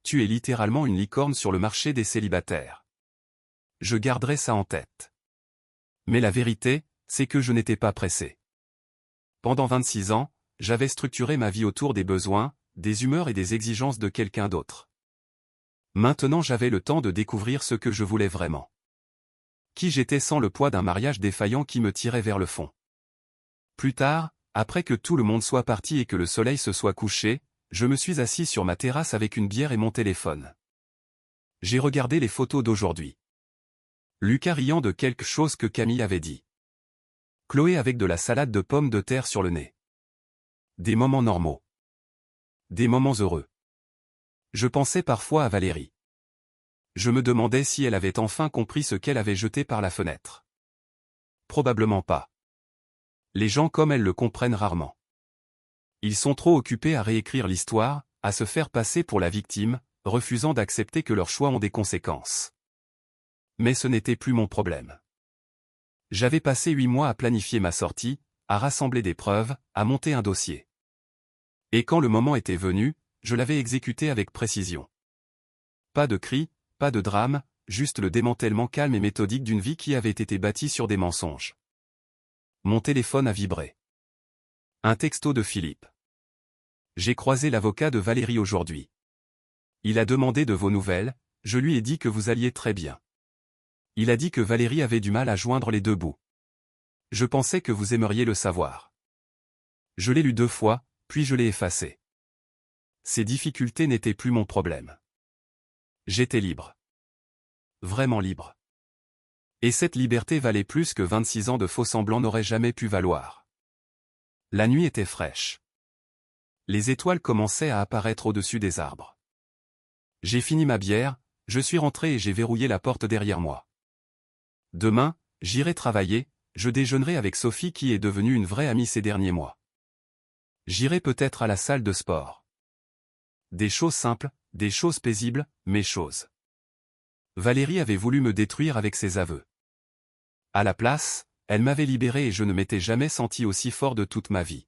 A: Tu es littéralement une licorne sur le marché des célibataires. Je garderai ça en tête. Mais la vérité, c'est que je n'étais pas pressé. Pendant 26 ans, j'avais structuré ma vie autour des besoins, des humeurs et des exigences de quelqu'un d'autre. Maintenant j'avais le temps de découvrir ce que je voulais vraiment. Qui j'étais sans le poids d'un mariage défaillant qui me tirait vers le fond. Plus tard, après que tout le monde soit parti et que le soleil se soit couché, je me suis assis sur ma terrasse avec une bière et mon téléphone. J'ai regardé les photos d'aujourd'hui. Lucas riant de quelque chose que Camille avait dit. Chloé avec de la salade de pommes de terre sur le nez. Des moments normaux. Des moments heureux. Je pensais parfois à Valérie. Je me demandais si elle avait enfin compris ce qu'elle avait jeté par la fenêtre. Probablement pas. Les gens comme elle le comprennent rarement. Ils sont trop occupés à réécrire l'histoire, à se faire passer pour la victime, refusant d'accepter que leurs choix ont des conséquences. Mais ce n'était plus mon problème. J'avais passé 8 mois à planifier ma sortie, à rassembler des preuves, à monter un dossier. Et quand le moment était venu, je l'avais exécuté avec précision. Pas de cris, pas de drame, juste le démantèlement calme et méthodique d'une vie qui avait été bâtie sur des mensonges. Mon téléphone a vibré. Un texto de Philippe. J'ai croisé l'avocat de Valérie aujourd'hui. Il a demandé de vos nouvelles, je lui ai dit que vous alliez très bien. Il a dit que Valérie avait du mal à joindre les deux bouts. Je pensais que vous aimeriez le savoir. Je l'ai lu 2 fois, puis je l'ai effacé. Ces difficultés n'étaient plus mon problème. J'étais libre. Vraiment libre. Et cette liberté valait plus que 26 ans de faux-semblants n'auraient jamais pu valoir. La nuit était fraîche. Les étoiles commençaient à apparaître au-dessus des arbres. J'ai fini ma bière, je suis rentré et j'ai verrouillé la porte derrière moi. Demain, j'irai travailler, je déjeunerai avec Sophie qui est devenue une vraie amie ces derniers mois. J'irai peut-être à la salle de sport. Des choses simples, des choses paisibles, mais choses. Valérie avait voulu me détruire avec ses aveux. À la place, elle m'avait libéré et je ne m'étais jamais senti aussi fort de toute ma vie.